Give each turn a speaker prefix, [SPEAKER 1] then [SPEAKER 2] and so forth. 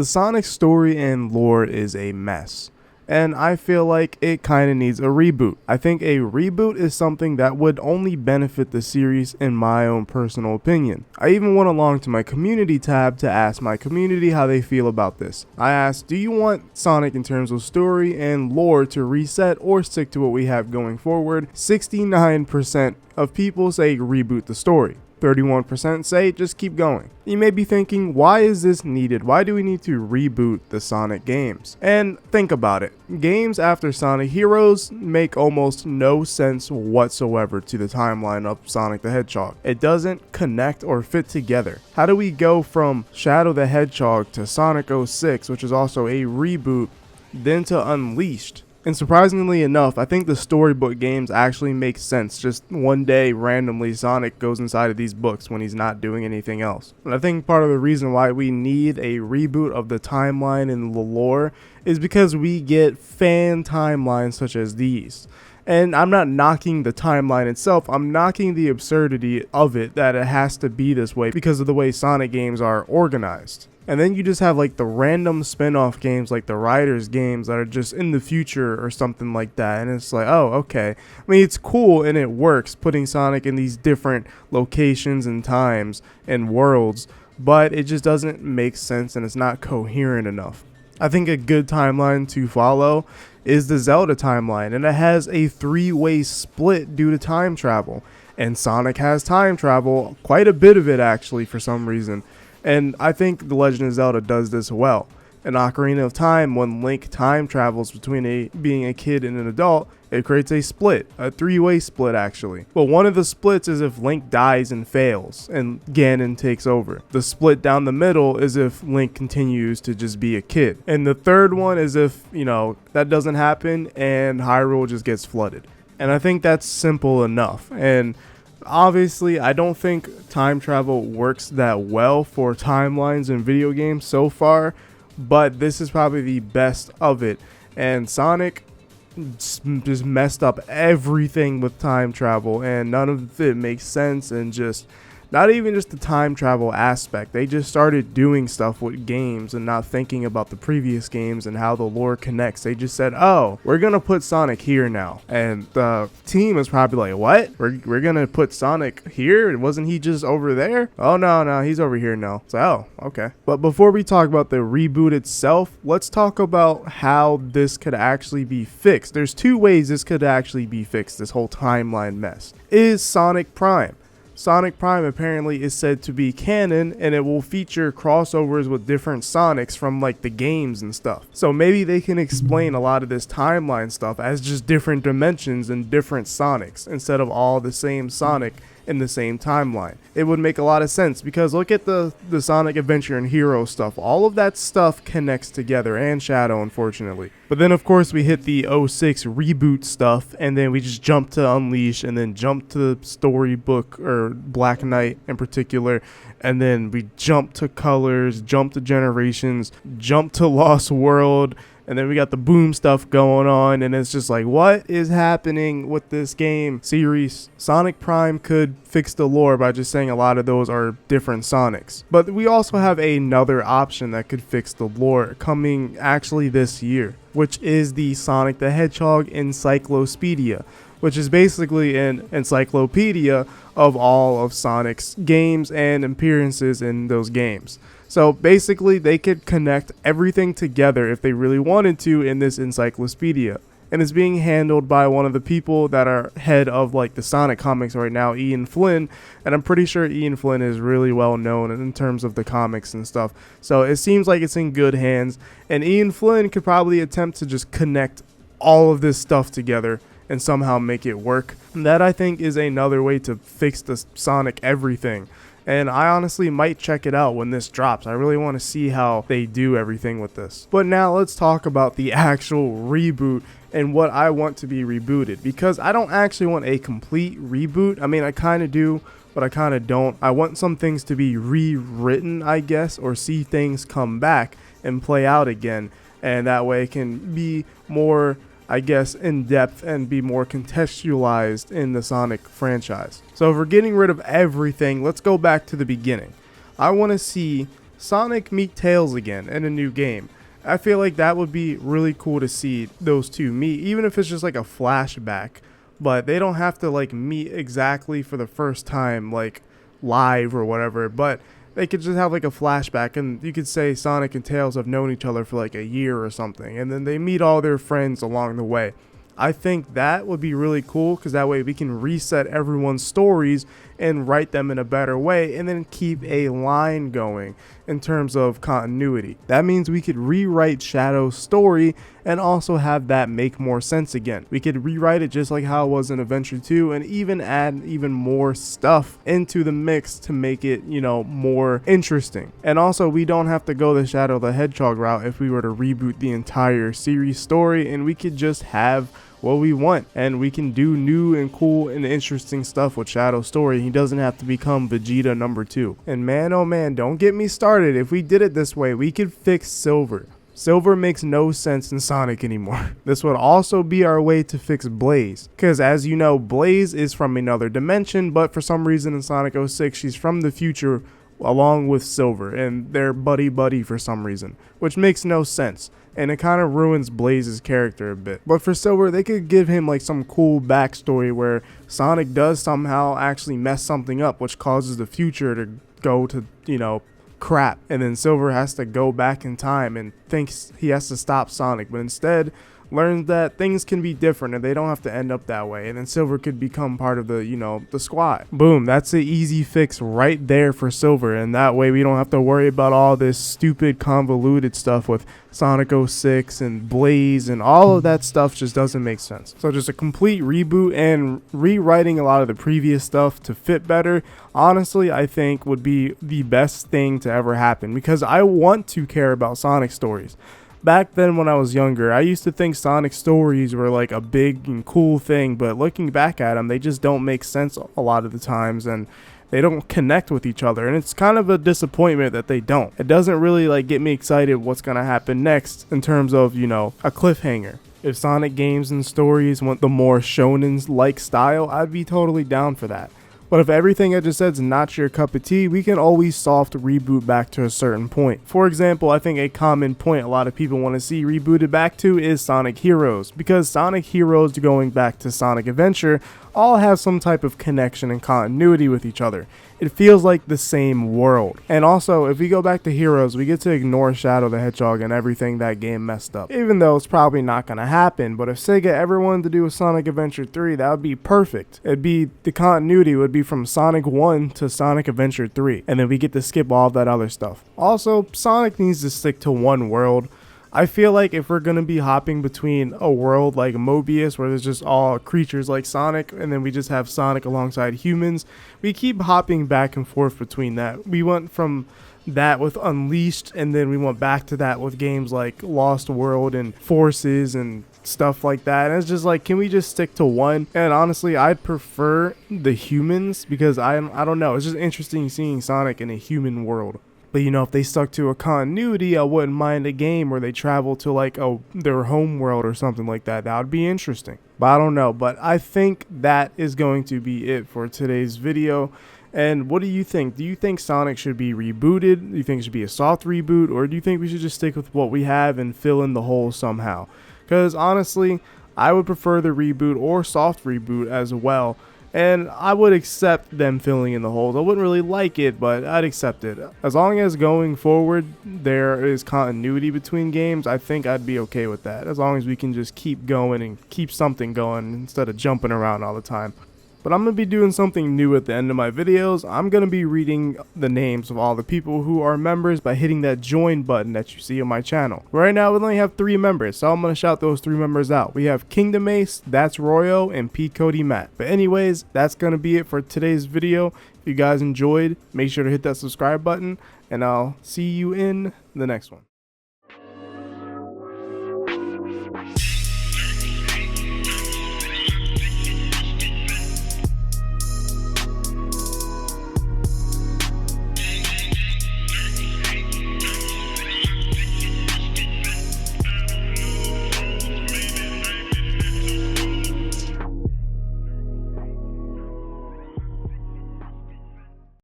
[SPEAKER 1] The Sonic story and lore is a mess, and I feel like it kind of needs a reboot. I think a reboot is something that would only benefit the series in my own personal opinion. I even went along to my community tab to ask my community how they feel about this. I asked, do you want Sonic in terms of story and lore to reset or stick to what we have going forward? 69% of people say reboot the story. 31% say just keep going. You may be thinking, why is this needed? Why do we need to reboot the Sonic games? And think about it. Games after Sonic Heroes make almost no sense whatsoever to the timeline of Sonic the Hedgehog. It doesn't connect or fit together. How do we go from Shadow the Hedgehog to Sonic 06, which is also a reboot, then to Unleashed? And surprisingly enough, I think the storybook games actually make sense. Just one day, randomly, Sonic goes inside of these books when he's not doing anything else. And I think part of the reason why we need a reboot of the timeline and the lore is because we get fan timelines such as these. And I'm not knocking the timeline itself, I'm knocking the absurdity of it, that it has to be this way because of the way Sonic games are organized. And then you just have like the random spin-off games like the Riders games that are just in the future or something like that. And it's like, oh, okay. I mean, it's cool and it works putting Sonic in these different locations and times and worlds, but it just doesn't make sense and it's not coherent enough. I think a good timeline to follow is the Zelda timeline, and it has a 3-way split due to time travel. And Sonic has time travel, quite a bit of it actually for some reason. And I think The Legend of Zelda does this well. In Ocarina of Time, when Link time travels between being a kid and an adult, it creates a split, a 3-way split actually. But one of the splits is if Link dies and fails, and Ganon takes over. The split down the middle is if Link continues to just be a kid. And the third one is if, that doesn't happen and Hyrule just gets flooded. And I think that's simple enough. And obviously, I don't think time travel works that well for timelines in video games so far, but this is probably the best of it. And Sonic just messed up everything with time travel, and none of it makes sense, and just not even just the time travel aspect. They just started doing stuff with games and not thinking about the previous games and how the lore connects. They just said, oh, we're going to put Sonic here now. And the team is probably like, what? We're going to put Sonic here? Wasn't he just over there? Oh, no, he's over here now. So, oh, okay. But before we talk about the reboot itself, let's talk about how this could actually be fixed. There's 2 ways this could actually be fixed, this whole timeline mess. Is Sonic Prime. Sonic Prime apparently is said to be canon, and it will feature crossovers with different Sonics from like the games and stuff. So maybe they can explain a lot of this timeline stuff as just different dimensions and different Sonics instead of all the same Sonic in the same timeline. It would make a lot of sense because look at the Sonic Adventure and Hero stuff. All of that stuff connects together, and Shadow, unfortunately. But then of course we hit the 06 reboot stuff, and then we just jump to Unleash, and then jump to Storybook or Black Knight in particular, and then we jump to Colors, jump to Generations, jump to Lost World, and then we got the Boom stuff going on, and it's just like, what is happening with this game series? Sonic Prime could fix the lore by just saying a lot of those are different Sonics. But we also have another option that could fix the lore coming actually this year, which is the Sonic the Hedgehog Encyclopedia, which is basically an encyclopedia of all of Sonic's games and appearances in those games. So basically, they could connect everything together if they really wanted to in this encyclopedia. And it's being handled by one of the people that are head of like the Sonic comics right now, Ian Flynn. And I'm pretty sure Ian Flynn is really well known in terms of the comics and stuff. So it seems like it's in good hands. And Ian Flynn could probably attempt to just connect all of this stuff together and somehow make it work. And that, I think, is another way to fix the Sonic everything. And I honestly might check it out when this drops. I really want to see how they do everything with this. But now let's talk about the actual reboot and what I want to be rebooted, because I don't actually want a complete reboot. I mean, I kind of do, but I kind of don't. I want some things to be rewritten, I guess, or see things come back and play out again. And that way it can be more, I guess, in depth and be more contextualized in the Sonic franchise. So if we're getting rid of everything, let's go back to the beginning. I want to see Sonic meet Tails again in a new game. I feel like that would be really cool to see those two meet, even if it's just like a flashback. But they don't have to like meet exactly for the first time, like live or whatever. But they could just have like a flashback, and you could say Sonic and Tails have known each other for like a year or something, and then they meet all their friends along the way. I think that would be really cool, because that way we can reset everyone's stories and write them in a better way, and then keep a line going in terms of continuity. That means we could rewrite Shadow's story and also have that make more sense again. We could rewrite it just like how it was in Adventure 2, and even add even more stuff into the mix to make it, you know, more interesting. And also, we don't have to go the Shadow the Hedgehog route if we were to reboot the entire series story, and we could just have what we want, and we can do new and cool and interesting stuff with Shadow's story. He doesn't have to become Vegeta number 2. And man, oh man, don't get me started. If we did it this way, we could fix Silver. Silver makes no sense in Sonic anymore. This would also be our way to fix Blaze, because as you know, Blaze is from another dimension, but for some reason in Sonic 06 she's from the future along with Silver, and they're buddy for some reason, which makes no sense, and it kind of ruins Blaze's character a bit. But for Silver, they could give him like some cool backstory where Sonic does somehow actually mess something up, which causes the future to go to, you know, crap, and then Silver has to go back in time and thinks he has to stop Sonic, but instead learns that things can be different and they don't have to end up that way, and then Silver could become part of the, you know, the squad. Boom, that's an easy fix right there for Silver, and that way we don't have to worry about all this stupid convoluted stuff with Sonic 06 and Blaze, and all of that stuff just doesn't make sense. So just a complete reboot and rewriting a lot of the previous stuff to fit better, honestly, I think would be the best thing to ever happen, because I want to care about Sonic stories. Back then when I was younger, I used to think Sonic stories were like a big and cool thing, but looking back at them, they just don't make sense a lot of the times, and they don't connect with each other, and it's kind of a disappointment that they don't. It doesn't really like get me excited what's gonna happen next in terms of, you know, a cliffhanger. If Sonic games and stories want the more shonen-like style, I'd be totally down for that. But if everything I just said is not your cup of tea, we can always soft reboot back to a certain point. For example, I think a common point a lot of people want to see rebooted back to is Sonic Heroes, because Sonic Heroes going back to Sonic Adventure all have some type of connection and continuity with each other. It feels like the same world. And also, if we go back to Heroes, we get to ignore Shadow the Hedgehog and everything that game messed up. Even though it's probably not going to happen, but if Sega ever wanted to do a Sonic Adventure 3, that would be perfect. The continuity would be from Sonic 1 to Sonic Adventure 3, and then we get to skip all of that other stuff. Also, Sonic needs to stick to one world. I feel like if we're going to be hopping between a world like Mobius, where there's just all creatures like Sonic, and then we just have Sonic alongside humans, we keep hopping back and forth between that. We went from that with Unleashed, and then we went back to that with games like Lost World and Forces and stuff like that. And it's just like, can we just stick to one? And honestly, I'd prefer the humans, because I don't know, it's just interesting seeing Sonic in a human world. But you know, if they stuck to a continuity, I wouldn't mind a game where they travel to like their home world or something like that. That would be interesting. But I don't know. But I think that is going to be it for today's video. And what do you think? Do you think Sonic should be rebooted? Do you think it should be a soft reboot? Or do you think we should just stick with what we have and fill in the hole somehow? Because honestly, I would prefer the reboot or soft reboot as well. And I would accept them filling in the holes. I wouldn't really like it, but I'd accept it. As long as going forward there is continuity between games, I think I'd be okay with that. As long as we can just keep going and keep something going instead of jumping around all the time. But I'm going to be doing something new at the end of my videos. I'm going to be reading the names of all the people who are members by hitting that join button that you see on my channel. Right now we only have 3 members, so I'm going to shout those 3 members out. We have Kingdom Ace, That's Royo, and P Cody Matt. But anyways, that's going to be it for today's video. If you guys enjoyed, make sure to hit that subscribe button, and I'll see you in the next one.